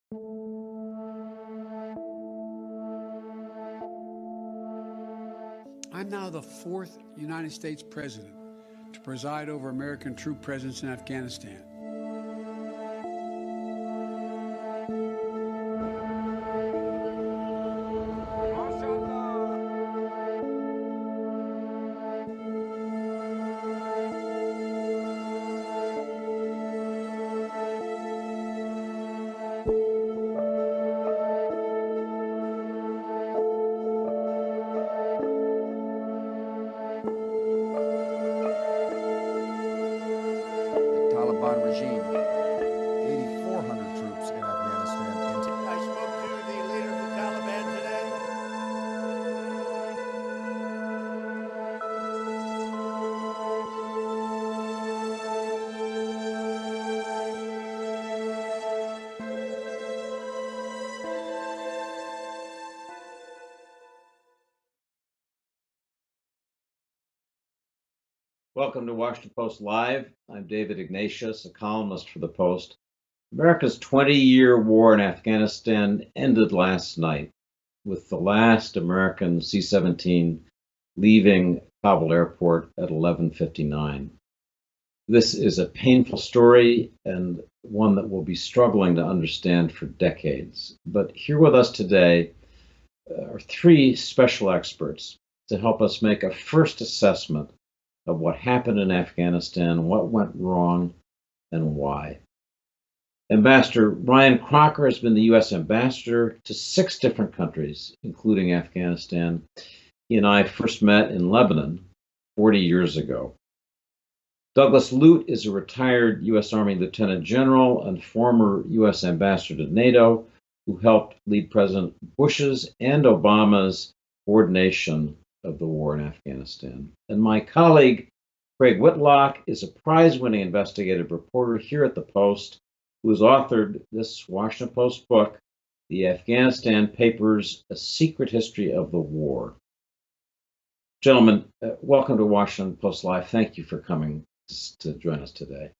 I'm now the fourth United States president to preside over American troop presence in Afghanistan. Taliban regime, 8,400 troops in Afghanistan. I spoke to the leader of the Taliban today. Welcome to Washington Post Live. I'm David Ignatius, a columnist for the Post. America's 20-year war in Afghanistan ended last night with the last American C-17 leaving Kabul airport at 11:59. This is a painful story and one that we'll be struggling to understand for decades. But here with us today are three special experts to help us make a first assessment of what happened in Afghanistan, what went wrong, and why. Ambassador Ryan Crocker has been the U.S. ambassador to 6 different countries, including Afghanistan. He and I first met in Lebanon 40 years ago. Douglas Lute is a retired U.S. Army Lieutenant General and former U.S. ambassador to NATO, who helped lead President Bush's and Obama's coordination of the war in Afghanistan. And my colleague, Craig Whitlock, is a prize-winning investigative reporter here at the Post, who has authored this Washington Post book, The Afghanistan Papers, A Secret History of the War. Gentlemen, welcome to Washington Post Live. Thank you for coming to join us today.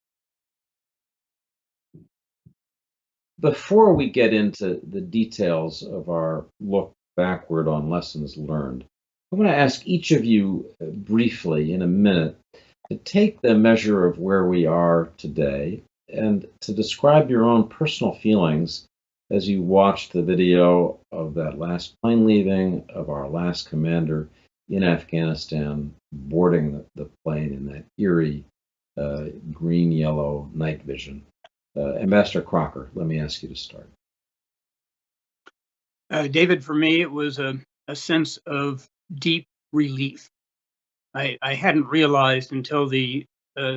Before we get into the details of our look backward on lessons learned, I want to ask each of you briefly in a minute to take the measure of where we are today and to describe your own personal feelings as you watched the video of that last plane leaving, of our last commander in Afghanistan boarding the plane in that eerie green-yellow night vision. Ambassador Crocker, let me ask you to start. David, for me, it was a sense of deep relief. I hadn't realized until the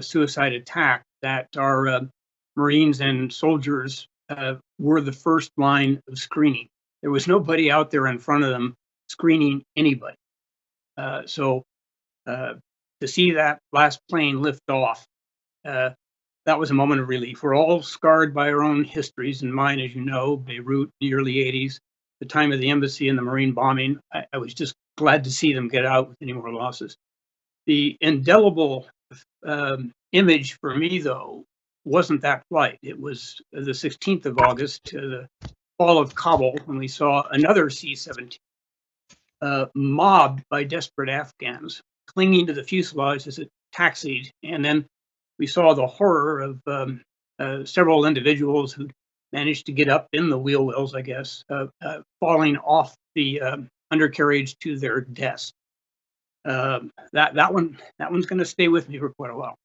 suicide attack that our Marines and soldiers were the first line of screening. There was nobody out there in front of them screening anybody. So to see that last plane lift off, that was a moment of relief. We're all scarred by our own histories, and mine, as you know, Beirut, the early 80s, the time of the embassy and the Marine bombing. I was just glad to see them get out with any more losses. The indelible image for me, though, wasn't that flight. It was the 16th of August, the fall of Kabul, when we saw another C-17 mobbed by desperate Afghans, clinging to the fuselage as it taxied. And then we saw the horror of several individuals who managed to get up in the wheel wells, I guess, falling off the undercarriage to their deaths. That one's going to stay with me for quite a while.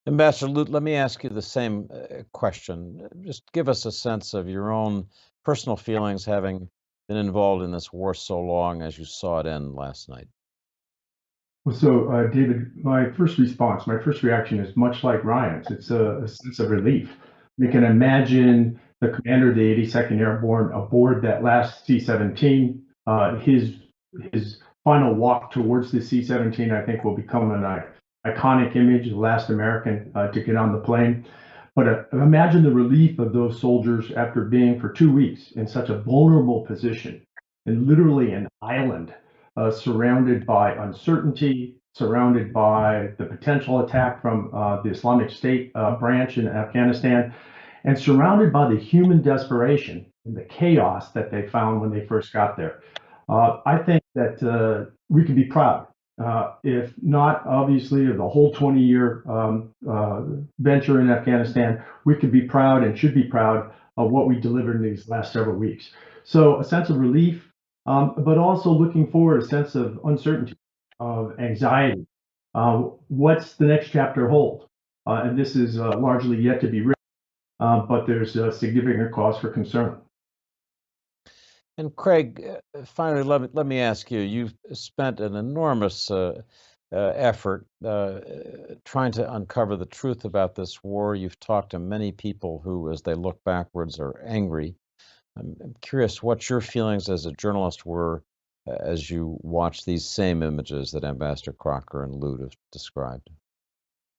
Ambassador Lute, let me ask you the same question. Just give us a sense of your own personal feelings having been involved in this war so long as you saw it end last night. Well, so David, my first reaction is much like Ryan's. It's a sense of relief. We can imagine the commander of the 82nd Airborne aboard that last C-17. His final walk towards the C-17, I think, will become an iconic image, the last American to get on the plane. But imagine the relief of those soldiers after being for 2 weeks in such a vulnerable position and literally an island surrounded by uncertainty, surrounded by the potential attack from the Islamic State branch in Afghanistan. and surrounded by the human desperation and the chaos that they found when they first got there. I think that we can be proud, if not obviously of the whole 20-year venture in Afghanistan. We could be proud and should be proud of what we delivered in these last several weeks. So a sense of relief, but also looking forward, a sense of uncertainty, of anxiety. What's the next chapter hold? And this is largely yet to be written, but there's a significant cause for concern. And Craig, finally, let me ask you, you've spent an enormous effort trying to uncover the truth about this war. You've talked to many people who, as they look backwards, are angry. I'm curious what your feelings as a journalist were as you watched these same images that Ambassador Crocker and Lute have described.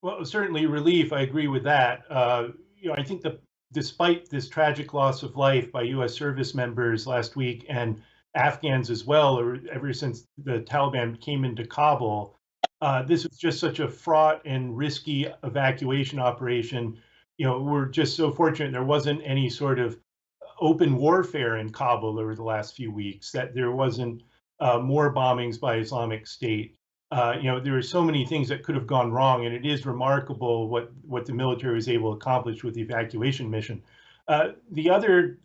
Well, certainly relief. I agree with that. I think that despite this tragic loss of life by U.S. service members last week and Afghans as well, or ever since the Taliban came into Kabul, this was just such a fraught and risky evacuation operation. We're just so fortunate there wasn't any sort of open warfare in Kabul over the last few weeks, that there wasn't more bombings by Islamic State. There are so many things that could have gone wrong, and it is remarkable what the military was able to accomplish with the evacuation mission. The other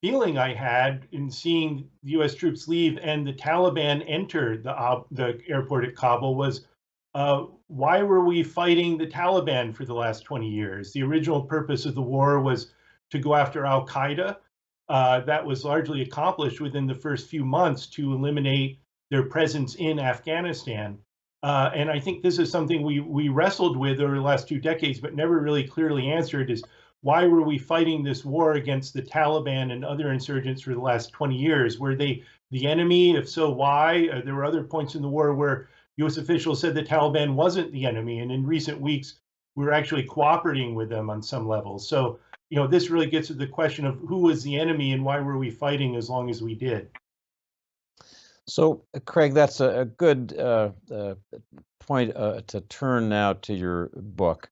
feeling I had in seeing the U.S. troops leave and the Taliban enter the airport at Kabul was, why were we fighting the Taliban for the last 20 years? The original purpose of the war was to go after al-Qaeda. That was largely accomplished within the first few months to eliminate their presence in Afghanistan. And I think this is something we wrestled with over the last 2 decades, but never really clearly answered, is why were we fighting this war against the Taliban and other insurgents for the last 20 years? Were they the enemy? If so, why? There were other points in the war where U.S. officials said the Taliban wasn't the enemy. And in recent weeks, we were actually cooperating with them on some levels. So, this really gets to the question of who was the enemy and why were we fighting as long as we did. So, Craig, that's a good point to turn now to your book,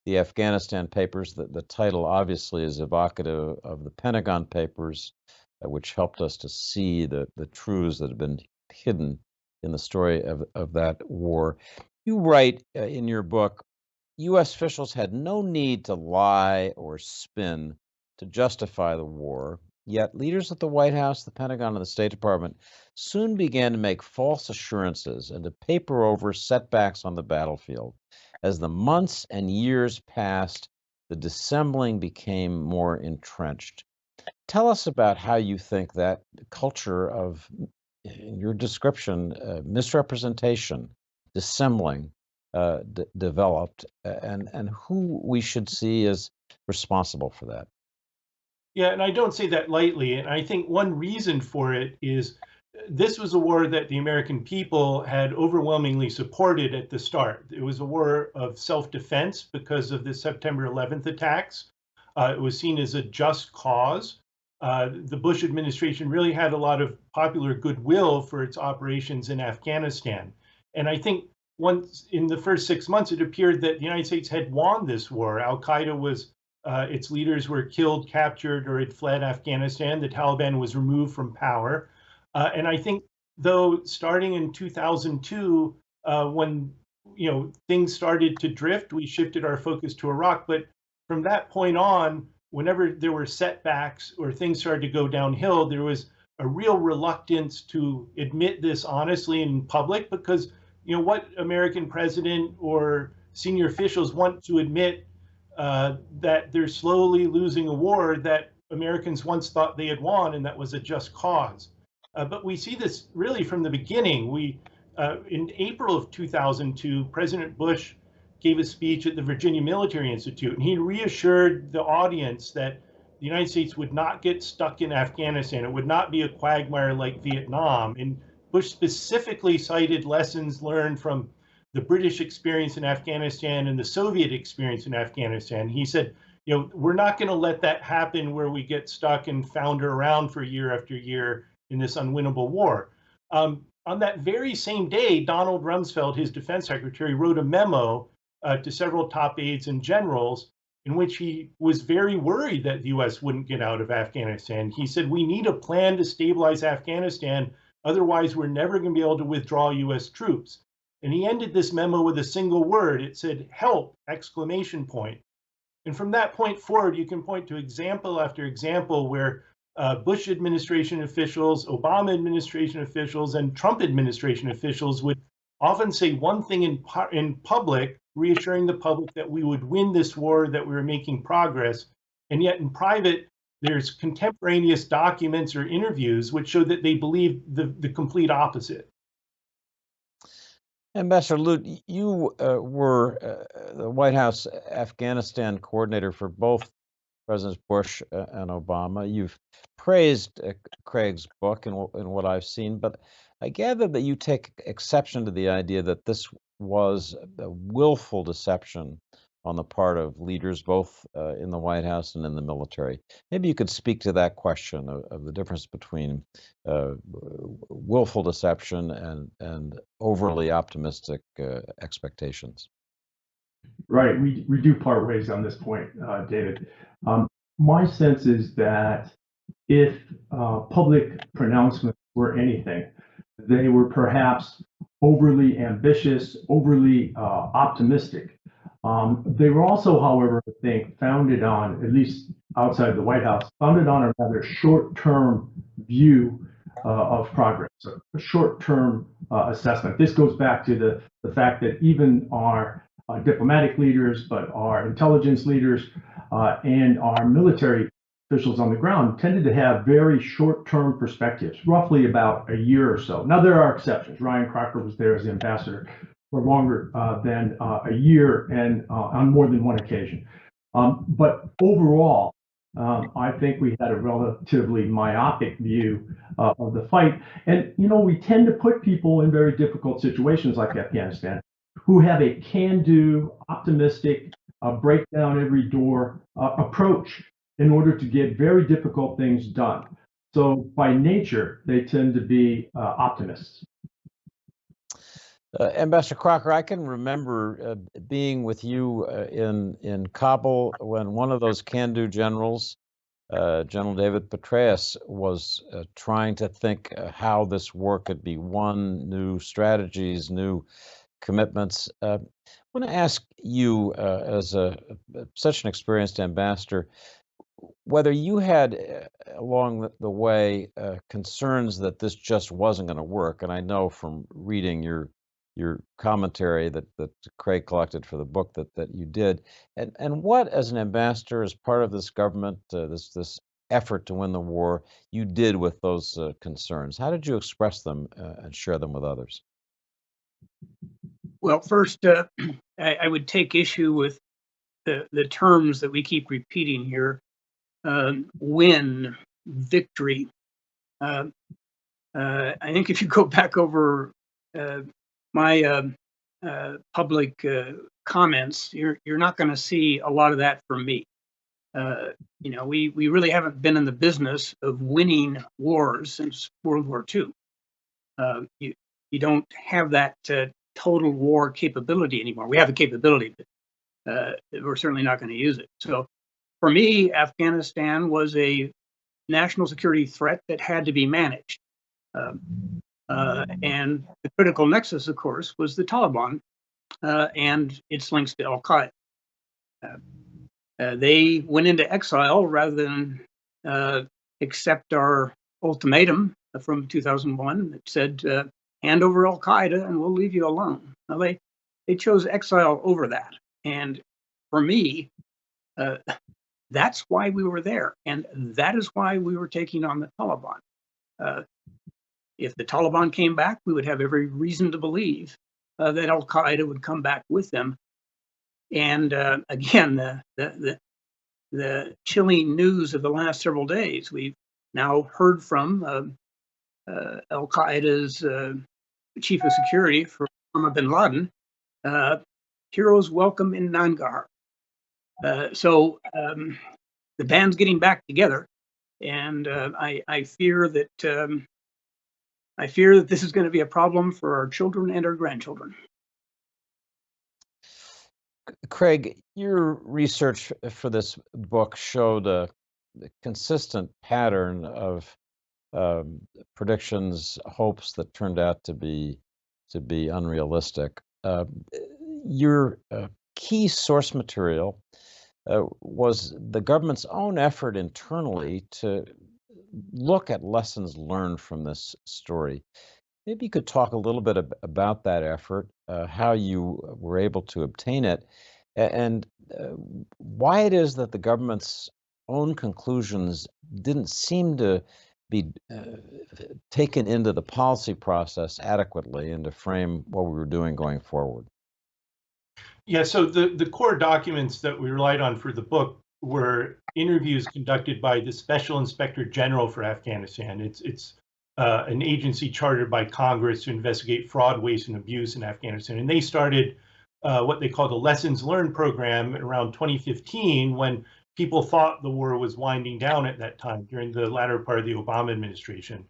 The Afghanistan Papers. The title obviously is evocative of the Pentagon Papers, which helped us to see the truths that have been hidden in the story of that war. You write in your book, U.S. officials had no need to lie or spin to justify the war. Yet leaders at the White House, the Pentagon, and the State Department soon began to make false assurances and to paper over setbacks on the battlefield. As the months and years passed, the dissembling became more entrenched. Tell us about how you think that culture of, in your description, misrepresentation, dissembling, developed, and who we should see as responsible for that. Yeah, and I don't say that lightly. And I think one reason for it is this was a war that the American people had overwhelmingly supported at the start. It was a war of self-defense because of the September 11th attacks. It was seen as a just cause. The Bush administration really had a lot of popular goodwill for its operations in Afghanistan. And I think once in the first 6 months, it appeared that the United States had won this war. Al-Qaeda was its leaders were killed, captured, or had fled Afghanistan. The Taliban was removed from power. And I think, though, starting in 2002, when things started to drift, we shifted our focus to Iraq. But from that point on, whenever there were setbacks or things started to go downhill, there was a real reluctance to admit this honestly in public, because what American president or senior officials want to admit that they're slowly losing a war that Americans once thought they had won, and that was a just cause. But we see this really from the beginning. In April of 2002, President Bush gave a speech at the Virginia Military Institute, and he reassured the audience that the United States would not get stuck in Afghanistan. It would not be a quagmire like Vietnam. And Bush specifically cited lessons learned from the British experience in Afghanistan and the Soviet experience in Afghanistan. He said, we're not going to let that happen where we get stuck and founder around for year after year in this unwinnable war. On that very same day, Donald Rumsfeld, his defense secretary, wrote a memo to several top aides and generals in which he was very worried that the U.S. wouldn't get out of Afghanistan. He said, "We need a plan to stabilize Afghanistan. Otherwise, we're never going to be able to withdraw U.S. troops." And he ended this memo with a single word. It said, "Help!" exclamation point. And from that point forward, you can point to example after example where Bush administration officials, Obama administration officials, and Trump administration officials would often say one thing in public, reassuring the public that we would win this war, that we were making progress. And yet in private, there's contemporaneous documents or interviews which show that they believe the complete opposite. Ambassador Lute, you were the White House Afghanistan coordinator for both Presidents Bush and Obama. You've praised Craig's book and what I've seen, but I gather that you take exception to the idea that this was a willful deception on the part of leaders both in the White House and in the military. Maybe you could speak to that question of the difference between willful deception and overly optimistic expectations. Right. We do part ways on this point, David. My sense is that if public pronouncements were anything, they were perhaps overly ambitious, overly optimistic. They were also, however, I think, founded on, at least outside the White House, founded on a rather short-term view of progress, a short-term assessment. This goes back to the fact that even our diplomatic leaders, but our intelligence leaders and our military officials on the ground tended to have very short-term perspectives, roughly about a year or so. Now, there are exceptions. Ryan Crocker was there as the ambassador for longer than a year and on more than one occasion. But overall, I think we had a relatively myopic view of the fight. And, you know, we tend to put people in very difficult situations like Afghanistan who have a can-do, optimistic, break down every door approach in order to get very difficult things done. So by nature, they tend to be optimists. Ambassador Crocker, I can remember being with you in Kabul when one of those can-do generals, General David Petraeus, was trying to think how this war could be won, new strategies, new commitments. I want to ask you, as such an experienced ambassador, whether you had along the way concerns that this just wasn't going to work. And I know from reading your commentary that Craig collected for the book that you did, and what, as an ambassador, as part of this government, this effort to win the war, you did with those concerns. How did you express them and share them with others? Well, first, I would take issue with the terms that we keep repeating here: win, victory. I think if you go back over my public comments, you're not going to see a lot of that from me. You know, we really haven't been in the business of winning wars since World War II. You don't have that total war capability anymore. We have the capability, but we're certainly not going to use it. So for me, Afghanistan was a national security threat that had to be managed. And the critical nexus, of course, was the Taliban and its links to al-Qaeda. They went into exile rather than accept our ultimatum from 2001 that said, hand over al-Qaeda and we'll leave you alone. Now, they chose exile over that. And for me, that's why we were there. And that is why we were taking on the Taliban. If the Taliban came back, we would have every reason to believe that al-Qaeda would come back with them. And again, the chilling news of the last several days, we've now heard from al-Qaeda's chief of security for Osama bin Laden, heroes welcome in Nangarhar. So the band's getting back together, and I fear that this is going to be a problem for our children and our grandchildren. Craig, your research for this book showed a consistent pattern of predictions, hopes that turned out to be unrealistic. Your key source material was the government's own effort internally to look at lessons learned from this story. Maybe you could talk a little bit about that effort, how you were able to obtain it, and why it is that the government's own conclusions didn't seem to be taken into the policy process adequately and to frame what we were doing going forward. Yeah, so the core documents that we relied on for the book were interviews conducted by the Special Inspector General for Afghanistan. It's an agency chartered by Congress to investigate fraud, waste, and abuse in Afghanistan. And they started what they call the Lessons Learned program around 2015, when people thought the war was winding down at that time during the latter part of the Obama administration.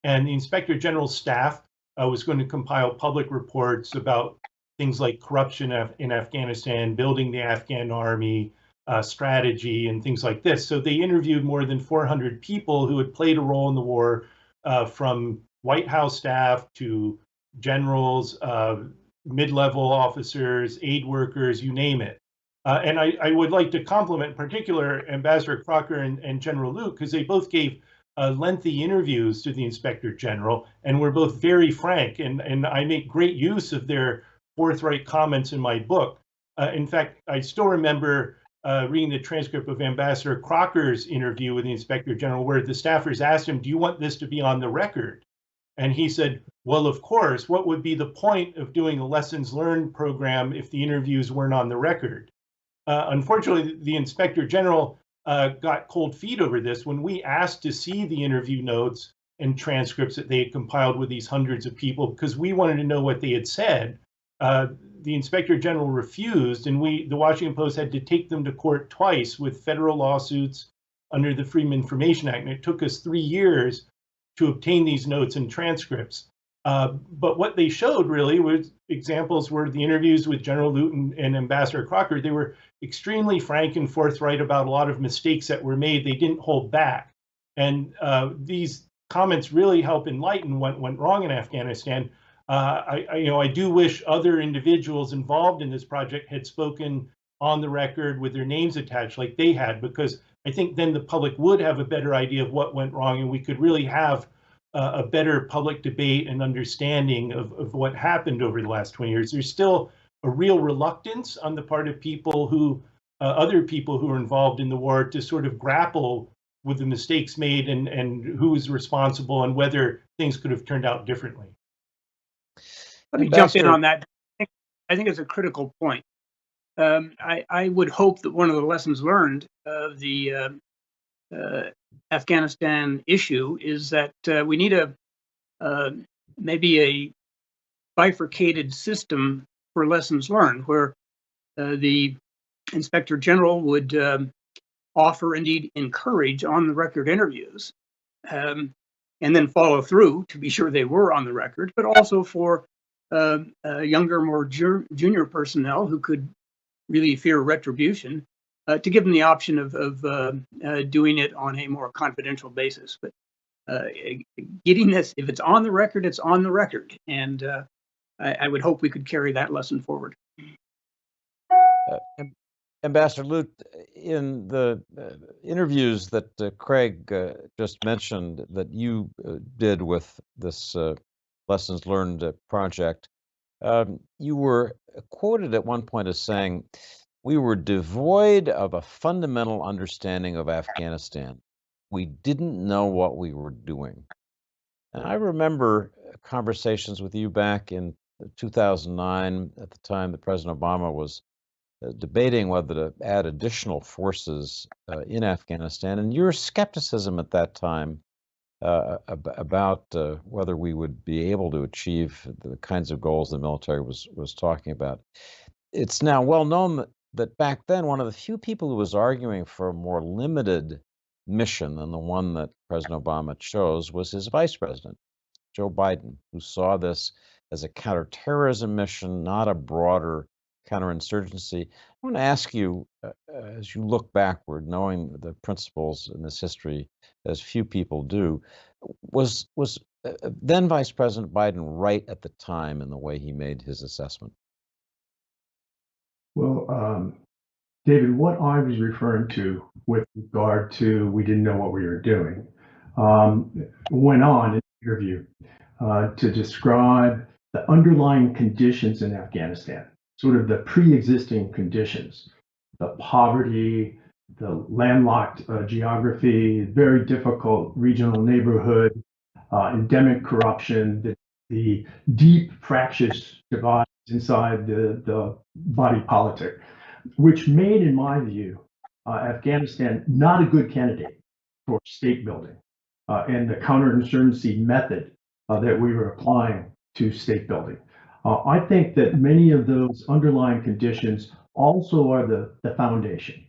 And the Inspector General's staff was going to compile public reports about things like corruption in Afghanistan, building the Afghan army, strategy, and things like this. So they interviewed more than 400 people who had played a role in the war, from White House staff to generals, mid-level officers, aid workers, you name it. And I would like to compliment in particular Ambassador Crocker and General Lute, because they both gave lengthy interviews to the Inspector General and were both very frank. And I make great use of their forthright comments in my book. In fact, I still remember reading the transcript of Ambassador Crocker's interview with the Inspector General, where the staffers asked him, "Do you want this to be on the record?" And he said, "Well, of course. What would be the point of doing a lessons learned program if the interviews weren't on the record?" Unfortunately, the Inspector General got cold feet over this. When we asked to see the interview notes and transcripts that they had compiled with these hundreds of people, because we wanted to know what they had said, the Inspector General refused, and the Washington Post had to take them to court twice with federal lawsuits under the Freedom of Information Act. And it took us 3 years to obtain these notes and transcripts. But what they showed really was examples were the interviews with General Lute and Ambassador Crocker. They were extremely frank and forthright about a lot of mistakes that were made. They didn't hold back. And these comments really help enlighten what went wrong in Afghanistan. I do wish other individuals involved in this project had spoken on the record with their names attached like they had, because I think then the public would have a better idea of what went wrong, and we could really have a better public debate and understanding of what happened over the last 20 years. There's still a real reluctance on the part of people who, other people who are involved in the war, to sort of grapple with the mistakes made and who is responsible and whether things could have turned out differently. Let me jump in on that. I think it's a critical point. I would hope that one of the lessons learned of the Afghanistan issue is that we need maybe a bifurcated system for lessons learned, where the Inspector General would offer, indeed encourage, on-the-record interviews, and then follow through to be sure they were on the record, but also for younger, more junior personnel who could really fear retribution, to give them the option of doing it on a more confidential basis. But getting this, if it's on the record, it's on the record. And I would hope we could carry that lesson forward. Ambassador Lute, in the interviews that Craig just mentioned that you did with this Lessons Learned project, you were quoted at one point as saying, "We were devoid of a fundamental understanding of Afghanistan. We didn't know what we were doing." And I remember conversations with you back in 2009, at the time that President Obama was debating whether to add additional forces in Afghanistan, and your skepticism at that time about whether we would be able to achieve the kinds of goals the military was talking about. It's now well known that back then, one of the few people who was arguing for a more limited mission than the one that President Obama chose was his vice president, Joe Biden, who saw this as a counterterrorism mission, not a broader counterinsurgency. I want to ask you, as you look backward, knowing the principles in this history as few people do, was then Vice President Biden right at the time in the way he made his assessment? Well, David, what I was referring to with regard to we didn't know what we were doing, went on in the interview to describe the underlying conditions in Afghanistan, sort of the pre-existing conditions, the poverty, the landlocked geography, very difficult regional neighborhood, endemic corruption, the deep fractious divides inside the body politic, which made, in my view, Afghanistan not a good candidate for state building and the counterinsurgency method that we were applying to state building. I think that many of those underlying conditions also are the foundation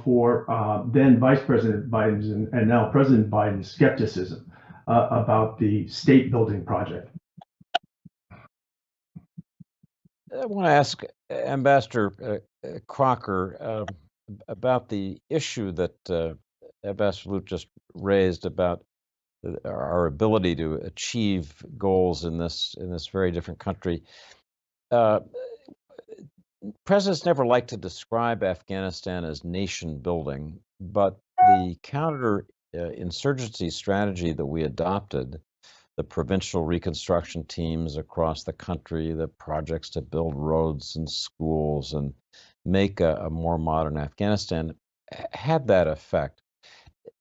for then Vice President Biden's and now President Biden's skepticism about the state building project. I want to ask Ambassador Crocker about the issue that Ambassador Lute just raised about our ability to achieve goals in this very different country. Presidents never like to describe Afghanistan as nation building, but the counter-insurgency strategy that we adopted, the provincial reconstruction teams across the country, the projects to build roads and schools and make a more modern Afghanistan, had that effect.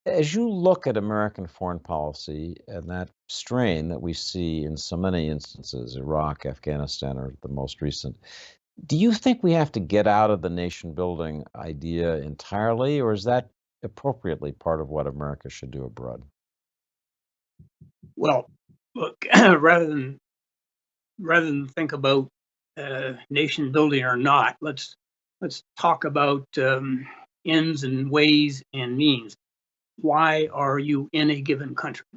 As you look at American foreign policy and that strain that we see in so many instances, Iraq, Afghanistan are the most recent, do you think we have to get out of the nation building idea entirely, or is that appropriately part of what America should do abroad? Well, look, rather than think about nation building or not, let's talk about ends and ways and means. Why are you in a given country?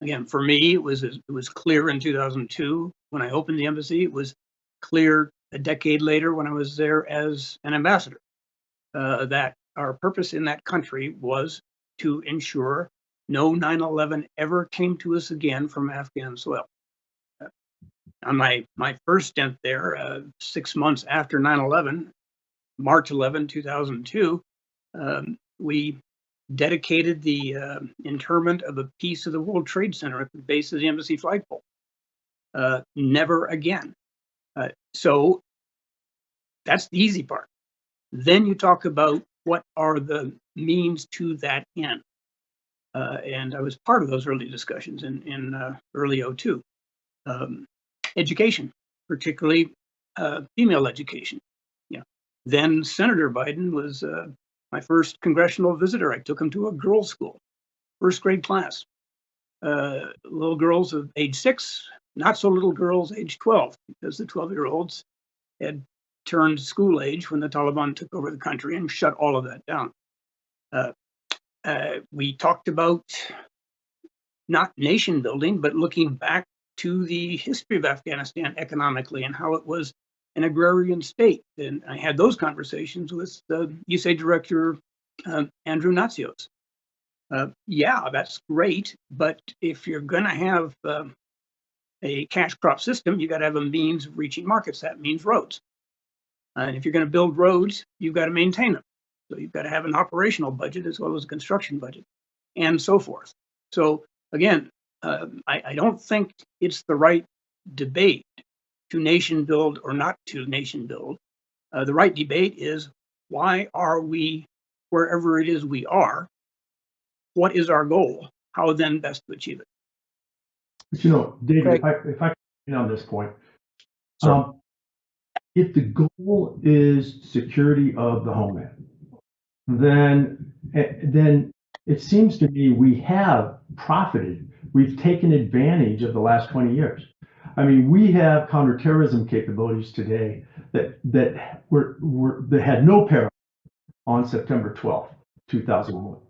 Again, for me, it was clear in 2002 when I opened the embassy. It was clear a decade later when I was there as an ambassador that our purpose in that country was to ensure no 9/11 ever came to us again from Afghan soil. On my first stint there, 6 months after 9/11, March 11, 2002, we dedicated the interment of a piece of the World Trade Center at the base of the embassy flagpole. Never again. So that's the easy part. Then you talk about what are the means to that end. And I was part of those early discussions in early 2002. Education, particularly female education. Yeah. Then Senator Biden was my first congressional visitor. I took him to a girls' school, first grade class. Little girls of age 6, not so little girls age 12, because the 12-year-olds had turned school age when the Taliban took over the country and shut all of that down. We talked about not nation building, but looking back to the history of Afghanistan economically and how it was an agrarian state. And I had those conversations with USAID Director Andrew Natsios. Yeah, that's great, but if you're going to have a cash crop system, you got to have a means of reaching markets. That means roads. And if you're going to build roads, you've got to maintain them. So you've got to have an operational budget as well as a construction budget, and so forth. So again, I don't think it's the right debate to nation build or not to nation build. The right debate is, why are we wherever it is we are? What is our goal? How then best to achieve it? But you know, David, Craig. if I can on this point, Sure. If the goal is security of the homeland, then it seems to me we have profited. We've taken advantage of the last 20 years. I mean, we have counterterrorism capabilities today that had no parallel on September 12th, 2001.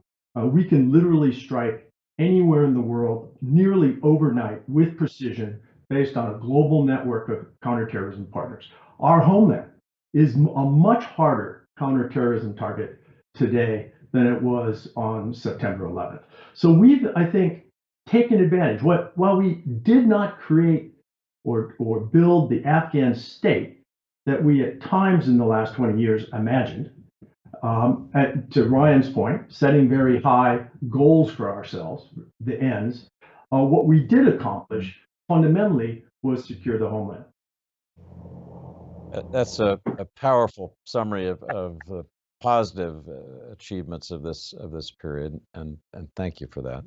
We can literally strike anywhere in the world nearly overnight with precision based on a global network of counterterrorism partners. Our homeland is a much harder counterterrorism target today than it was on September 11th. So we've, I think, taken advantage. While we did not create or build the Afghan state that we at times in the last 20 years imagined, to Ryan's point, setting very high goals for ourselves, the ends, what we did accomplish fundamentally was secure the homeland. That's a powerful summary of the positive achievements of this period, and thank you for that.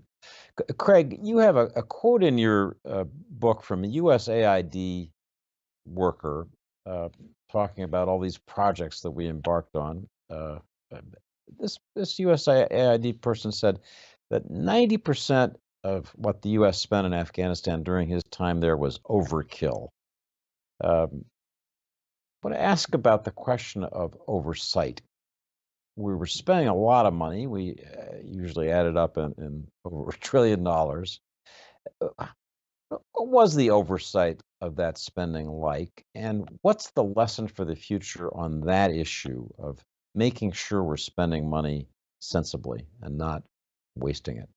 Craig, you have a quote in your book from a USAID worker talking about all these projects that we embarked on. This USAID person said that 90% of what the U.S. spent in Afghanistan during his time there was overkill. I want to ask about the question of oversight. We were spending a lot of money. We usually added up in over $1 trillion. What was the oversight of that spending like? And what's the lesson for the future on that issue of making sure we're spending money sensibly and not wasting it?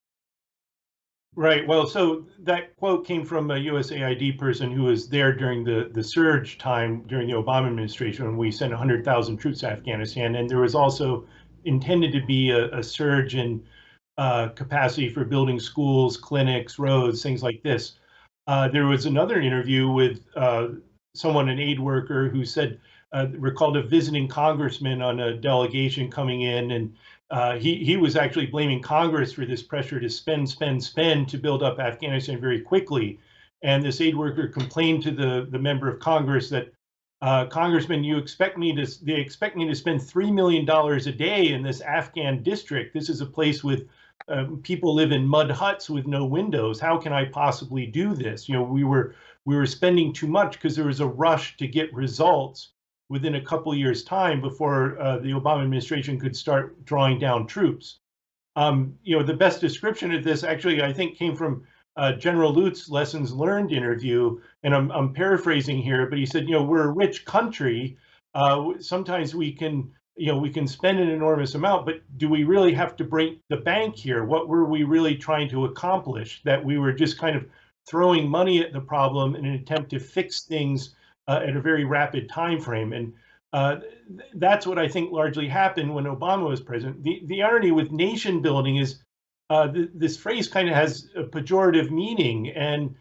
Right. Well, so that quote came from a USAID person who was there during the surge time during the Obama administration when we sent 100,000 troops to Afghanistan. And there was also intended to be a surge in capacity for building schools, clinics, roads, things like this. There was another interview with someone, an aid worker, who said, recalled a visiting congressman on a delegation coming in, and he was actually blaming Congress for this pressure to spend to build up Afghanistan very quickly. And this aid worker complained to the member of Congress that, Congressman, they expect me to spend $3 million a day in this Afghan district. This is a place with people live in mud huts with no windows. How can I possibly do this? You know, we were spending too much because there was a rush to get results within a couple years' time before the Obama administration could start drawing down troops. You know, the best description of this actually, I think, came from General Lute's lessons learned interview, and I'm paraphrasing here, but he said, you know, we're a rich country. Sometimes we can spend an enormous amount, but do we really have to break the bank here? What were we really trying to accomplish? That we were just kind of throwing money at the problem in an attempt to fix things at a very rapid time frame. And that's what I think largely happened when Obama was president. The irony with nation building is this phrase kind of has a pejorative meaning, and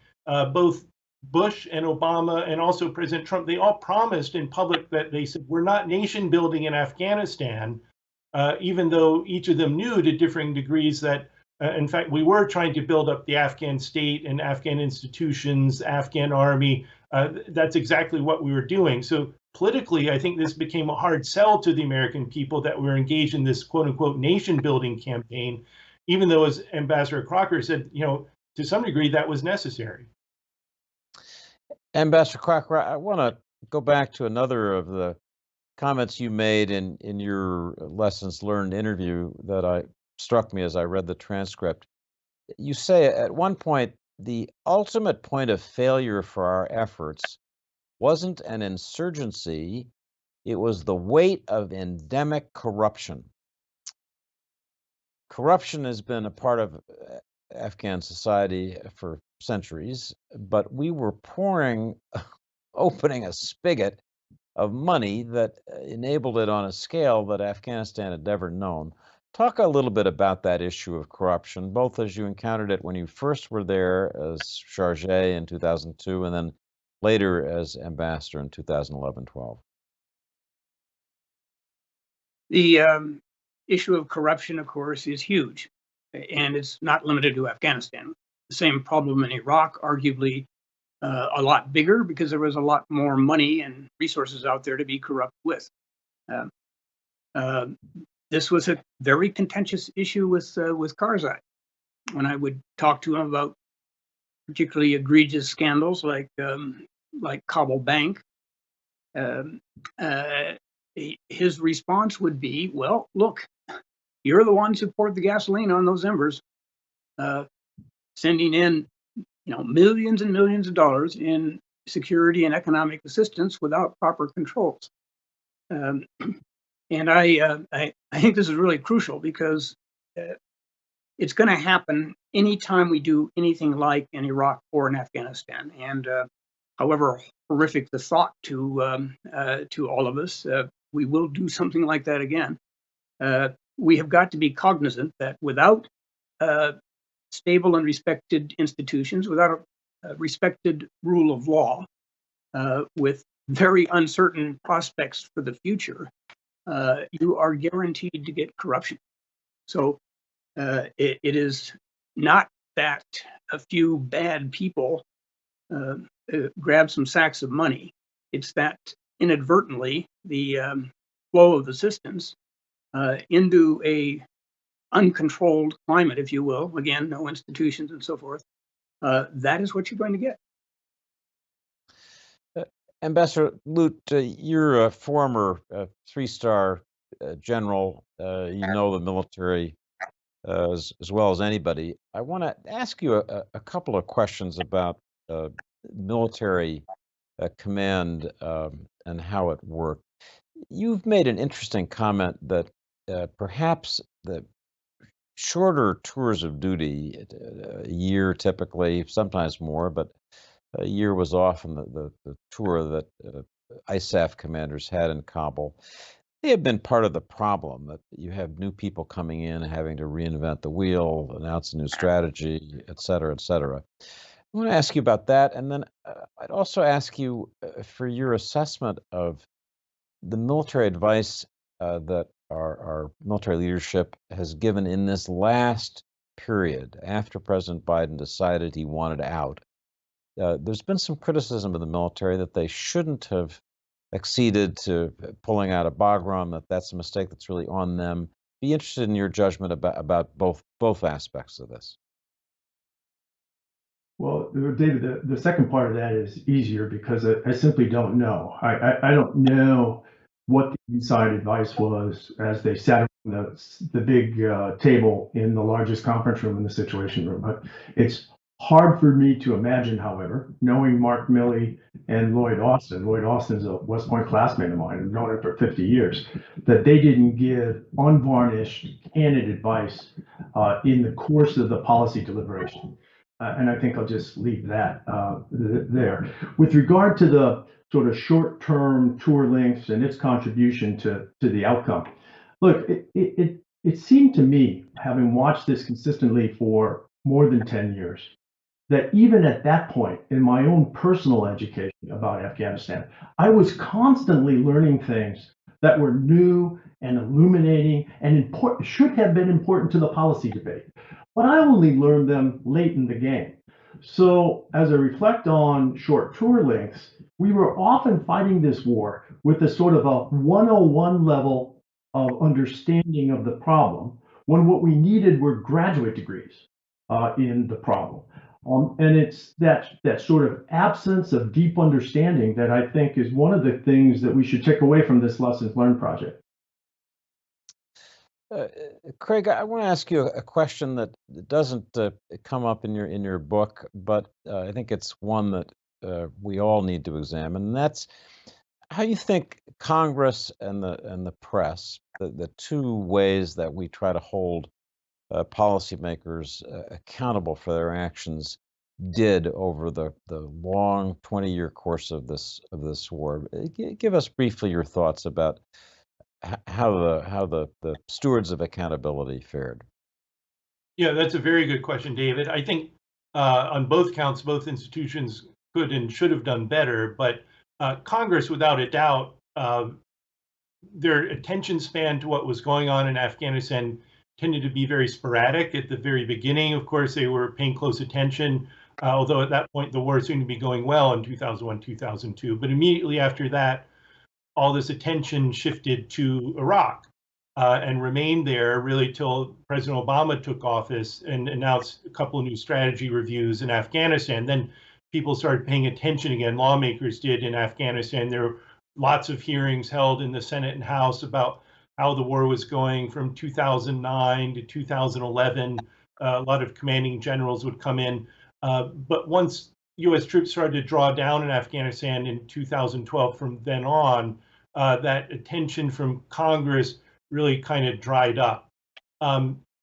both Bush and Obama and also President Trump, they all promised in public that they said, we're not nation building in Afghanistan, even though each of them knew to differing degrees that, in fact, we were trying to build up the Afghan state and Afghan institutions, Afghan army. That's exactly what we were doing. So politically, I think this became a hard sell to the American people that we were engaged in this quote unquote nation building campaign, even though, as Ambassador Crocker said, you know, to some degree that was necessary. Ambassador Crocker, I want to go back to another of the comments you made in your lessons learned interview that struck me as I read the transcript. You say at one point, the ultimate point of failure for our efforts wasn't an insurgency, it was the weight of endemic corruption. Corruption has been a part of Afghan society for centuries, but we were opening a spigot of money that enabled it on a scale that Afghanistan had never known. Talk a little bit about that issue of corruption, both as you encountered it when you first were there as charge in 2002 and then later as ambassador in 2011-12. The issue of corruption, of course, is huge, and it's not limited to Afghanistan. The same problem in Iraq, arguably a lot bigger because there was a lot more money and resources out there to be corrupt with. This was a very contentious issue with Karzai. When I would talk to him about particularly egregious scandals like Kabul Bank, his response would be, "Well, look, you're the ones who poured the gasoline on those embers, sending in, millions and millions of dollars in security and economic assistance without proper controls." And I think this is really crucial because it's going to happen anytime we do anything like in Iraq or in Afghanistan. And however horrific the thought to all of us, we will do something like that again. We have got to be cognizant that without stable and respected institutions, without a respected rule of law, with very uncertain prospects for the future, you are guaranteed to get corruption. So it is not that a few bad people grab some sacks of money. It's that inadvertently the flow of assistance into a uncontrolled climate, if you will, again, no institutions and so forth, that is what you're going to get. Ambassador Lute, you're a former three-star general. You know the military as well as anybody. I want to ask you a couple of questions about military command and how it worked. You've made an interesting comment that perhaps the shorter tours of duty, a year typically, sometimes more, but a year was often the tour that ISAF commanders had in Kabul. They have been part of the problem, that you have new people coming in, having to reinvent the wheel, announce a new strategy, et cetera, et cetera. I want to ask you about that. And then I'd also ask you for your assessment of the military advice that our military leadership has given in this last period after President Biden decided he wanted out. There's been some criticism of the military that they shouldn't have acceded to pulling out of Bagram, that's a mistake that's really on them. Be interested in your judgment about both aspects of this. Well, David, the second part of that is easier because I simply don't know. I don't know what the inside advice was as they sat around the big table in the largest conference room in the Situation Room. But it's hard for me to imagine, however, knowing Mark Milley and Lloyd Austin. Lloyd Austin's a West Point classmate of mine. I've known him for 50 years. That they didn't give unvarnished, candid advice in the course of the policy deliberation. And I think I'll just leave that there. With regard to the sort of short-term tour lengths and its contribution to the outcome, look, it seemed to me, having watched this consistently for more than 10 years, that even at that point in my own personal education about Afghanistan, I was constantly learning things that were new and illuminating and important, should have been important to the policy debate. But I only learned them late in the game. So as I reflect on short tour lengths, we were often fighting this war with a sort of a 101 level of understanding of the problem, when what we needed were graduate degrees in the problem. And it's that sort of absence of deep understanding that I think is one of the things that we should take away from this lessons learned project. Craig, I want to ask you a question that doesn't come up in your book, but I think it's one that we all need to examine, and that's how you think Congress and the press, the two ways that we try to hold policymakers accountable for their actions, did over the long 20-year course of this war. Give us briefly your thoughts about how the stewards of accountability fared. Yeah, that's a very good question, David. I think on both counts, both institutions could and should have done better, but Congress, without a doubt, their attention span to what was going on in Afghanistan tended to be very sporadic. At the very beginning, of course, they were paying close attention, although at that point the war seemed to be going well in 2001, 2002. But immediately after that, all this attention shifted to Iraq and remained there really till President Obama took office and announced a couple of new strategy reviews in Afghanistan. Then people started paying attention again. Lawmakers did in Afghanistan. There were lots of hearings held in the Senate and House about how the war was going from 2009 to 2011. A lot of commanding generals would come in. But once U.S. troops started to draw down in Afghanistan in 2012, from then on, that attention from Congress really kind of dried up.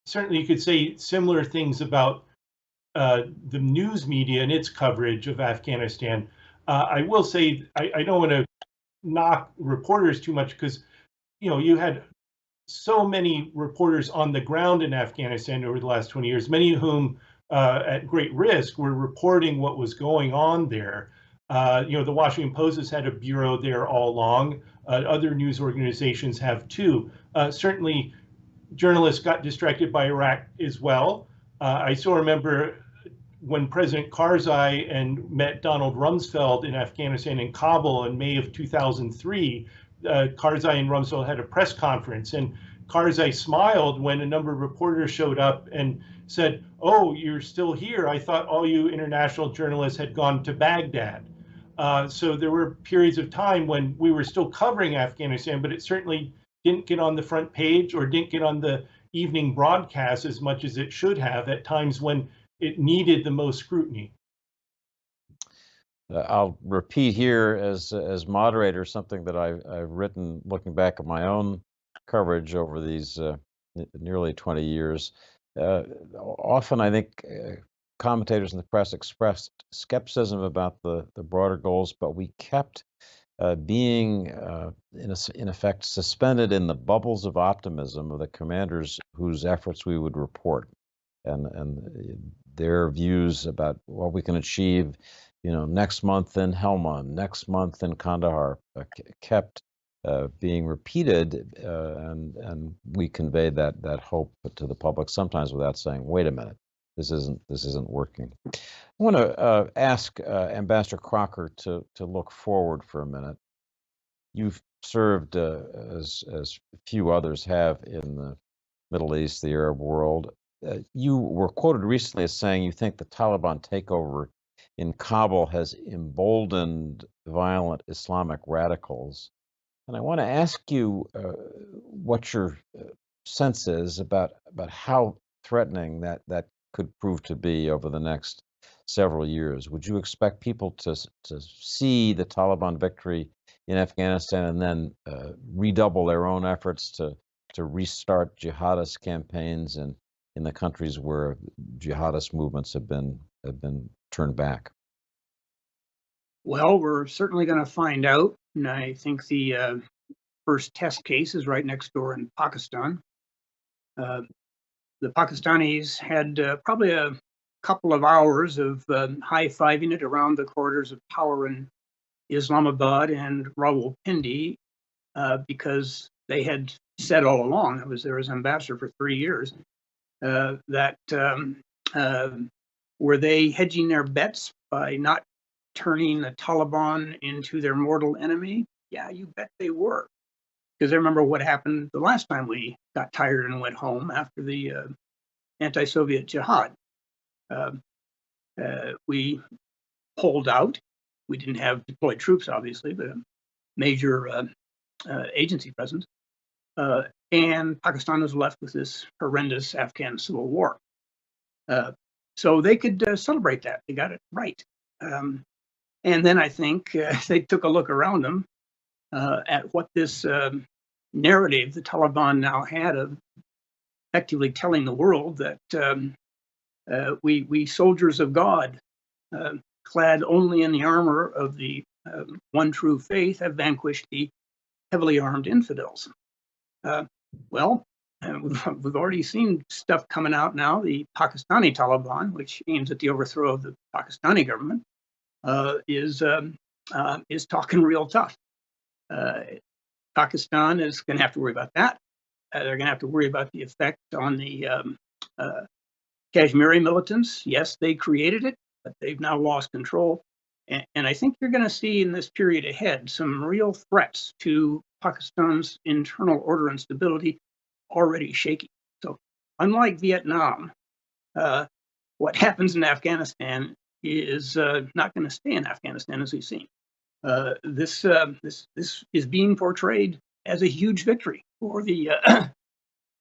Certainly, you could say similar things about the news media and its coverage of Afghanistan. I will say I don't want to knock reporters too much because, you had so many reporters on the ground in Afghanistan over the last 20 years, many of whom at great risk were reporting what was going on there. The Washington Post has had a bureau there all along. Other news organizations have too. Certainly, journalists got distracted by Iraq as well. I still remember when President Karzai and met Donald Rumsfeld in Afghanistan in Kabul in May of 2003. Karzai and Rumsfeld had a press conference, and Karzai smiled when a number of reporters showed up and said, "Oh, you're still here. I thought all you international journalists had gone to Baghdad." So there were periods of time when we were still covering Afghanistan, but it certainly didn't get on the front page or didn't get on the evening broadcast as much as it should have at times when it needed the most scrutiny. I'll repeat here as moderator something that I've written looking back at my own coverage over these nearly 20 years. Often I think commentators in the press expressed skepticism about the broader goals, but we kept being, in effect, suspended in the bubbles of optimism of the commanders whose efforts we would report, and their views about what we can achieve, next month in Helmand, next month in Kandahar, kept being repeated, and we conveyed that hope to the public, sometimes without saying, "Wait a minute, this isn't working." I want to ask Ambassador Crocker to look forward for a minute. You've served as few others have in the Middle East, the Arab world. You were quoted recently as saying you think the Taliban takeover in Kabul has emboldened violent Islamic radicals. And I want to ask you what your sense is about how threatening that could prove to be over the next several years. Would you expect people to see the Taliban victory in Afghanistan and then redouble their own efforts to restart jihadist campaigns in the countries where jihadist movements have been turned back? Well, we're certainly going to find out. And I think the first test case is right next door in Pakistan. The Pakistanis had probably a couple of hours of high-fiving it around the corridors of power in Islamabad and Rawalpindi because they had said all along, I was there as ambassador for 3 years, that were they hedging their bets by not turning the Taliban into their mortal enemy? Yeah, you bet they were. Because I remember what happened the last time we got tired and went home after the anti-Soviet jihad. We pulled out. We didn't have deployed troops, obviously, but a major agency presence. And Pakistan was left with this horrendous Afghan civil war. So they could celebrate that. They got it right. And then I think they took a look around them at what this narrative the Taliban now had of effectively telling the world that we soldiers of God, clad only in the armor of the one true faith, have vanquished the heavily armed infidels. Well, we've already seen stuff coming out now. The Pakistani Taliban, which aims at the overthrow of the Pakistani government, is talking real tough. Pakistan is going to have to worry about that. They're going to have to worry about the effect on the Kashmiri militants. Yes, they created it, but they've now lost control. And I think you're going to see in this period ahead some real threats to Pakistan's internal order and stability already shaky. So unlike Vietnam, what happens in Afghanistan is not going to stay in Afghanistan, as we've seen. This is being portrayed as a huge victory for the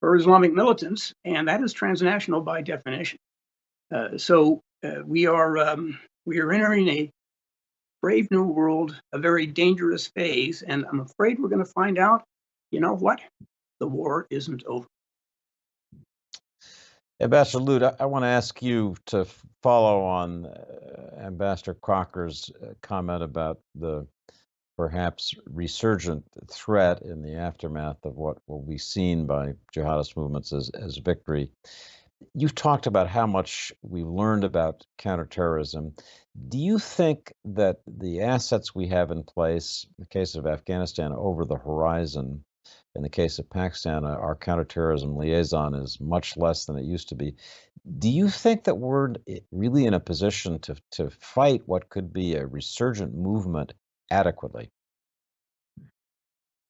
for Islamic militants, and that is transnational by definition. So we are entering brave new world a very dangerous phase. And I'm afraid we're going to find out, you know what? The war isn't over. Ambassador Lute, I want to ask you to follow on Ambassador Crocker's comment about the perhaps resurgent threat in the aftermath of what will be seen by jihadist movements as victory. You've talked about how much we've learned about counterterrorism. Do you think that the assets we have in place, in the case of Afghanistan, over the horizon, in the case of Pakistan, our counterterrorism liaison is much less than it used to be. Do you think that we're really in a position to fight what could be a resurgent movement adequately?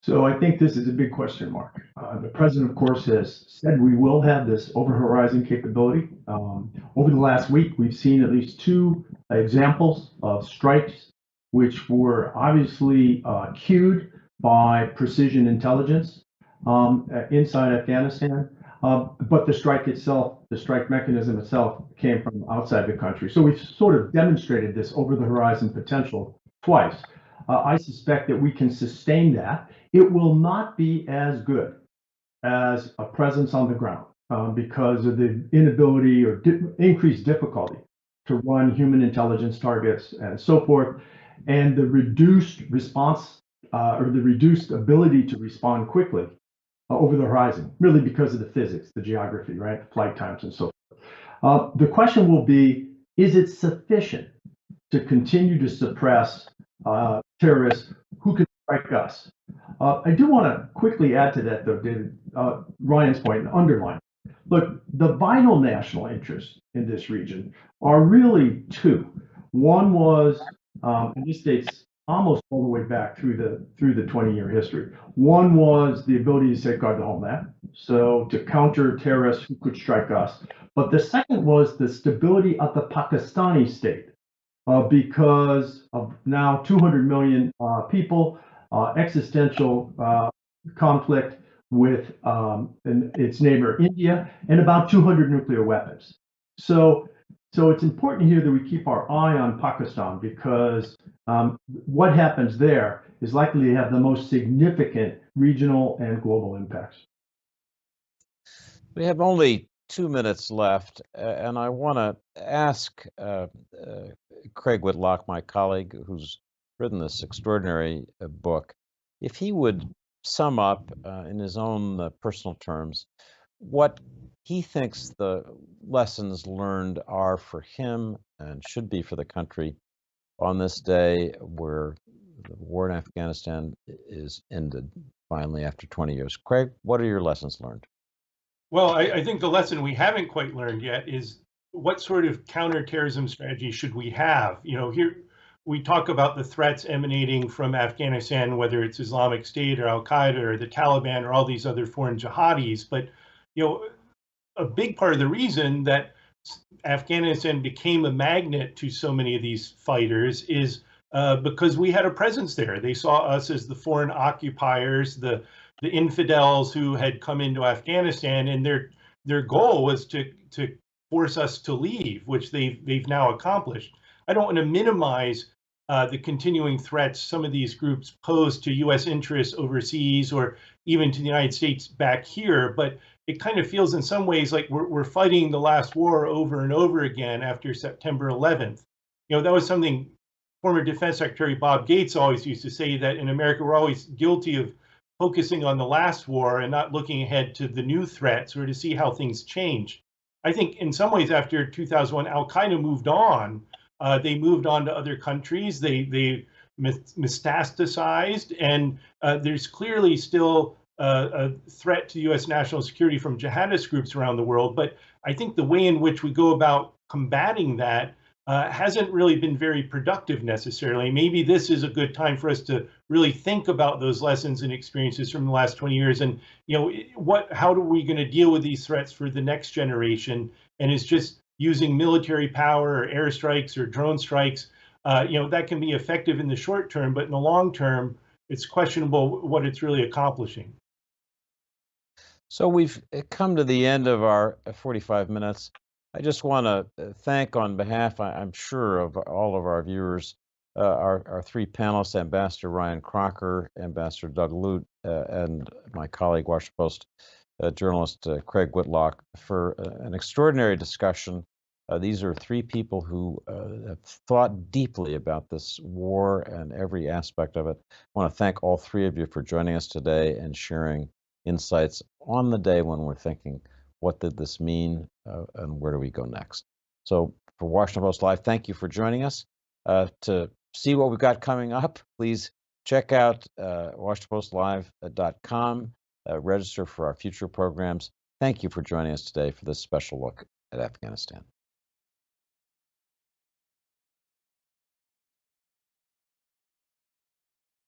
So I think this is a big question mark. The president, of course, has said we will have this over-horizon capability. Over the last week, we've seen at least two examples of strikes which were obviously cued by precision intelligence inside Afghanistan. But the strike itself, the strike mechanism itself, came from outside the country. So we've sort of demonstrated this over-the-horizon potential twice. I suspect that we can sustain that. It will not be as good as a presence on the ground because of the inability or increased difficulty to run human intelligence targets and so forth, and the reduced response or the reduced ability to respond quickly over the horizon, really because of the physics, the geography, right, flight times and so forth. The question will be, is it sufficient to continue to suppress terrorists who can strike us? I do want to quickly add to that, though, David, Ryan's point, and underline. Look, the vital national interests in this region are really two. One was, and this dates almost all the way back through the 20-year history. One was the ability to safeguard the homeland, so to counter terrorists who could strike us. But the second was the stability of the Pakistani state, because of now 200 million people, existential conflict with its neighbor India, and about 200 nuclear weapons. So it's important here that we keep our eye on Pakistan, because what happens there is likely to have the most significant regional and global impacts. We have only 2 minutes left, and I want to ask Craig Whitlock, my colleague who's written this extraordinary book, if he would sum up in his own personal terms what he thinks the lessons learned are for him and should be for the country on this day where the war in Afghanistan is ended finally after 20 years. Craig, what are your lessons learned? Well, I think the lesson we haven't quite learned yet is what sort of counterterrorism strategy should we have? You know, here we talk about the threats emanating from Afghanistan, whether it's Islamic State or Al-Qaeda or the Taliban or all these other foreign jihadis. But, you know, a big part of the reason that Afghanistan became a magnet to so many of these fighters is because we had a presence there. They saw us as the foreign occupiers, the infidels who had come into Afghanistan, and their goal was to force us to leave, which they've now accomplished. I don't want to minimize the continuing threats some of these groups pose to U.S. interests overseas or even to the United States back here, but it kind of feels in some ways like we're fighting the last war over and over again after September 11th. You know, that was something former Defense Secretary Bob Gates always used to say, that in America we're always guilty of focusing on the last war and not looking ahead to the new threats or to see how things change. I think in some ways after 2001, Al-Qaeda moved on. They moved on to other countries. They metastasized, and there's clearly still a threat to U.S. national security from jihadist groups around the world. But I think the way in which we go about combating that hasn't really been very productive necessarily. Maybe this is a good time for us to really think about those lessons and experiences from the last 20 years, and you know, how are we going to deal with these threats for the next generation? And it's just using military power or airstrikes or drone strikes. You know, that can be effective in the short term, but in the long term, it's questionable what it's really accomplishing. So we've come to the end of our 45 minutes. I just want to thank on behalf, I'm sure, of all of our viewers, our three panelists, Ambassador Ryan Crocker, Ambassador Doug Lute, and my colleague, Washington Post journalist Craig Whitlock, for an extraordinary discussion. These are three people who have thought deeply about this war and every aspect of it. I want to thank all three of you for joining us today and sharing insights on the day when we're thinking, what did this mean and where do we go next? So for Washington Post Live, thank you for joining us. To see what we've got coming up, please check out WashingtonPostLive.com, register for our future programs. Thank you for joining us today for this special look at Afghanistan.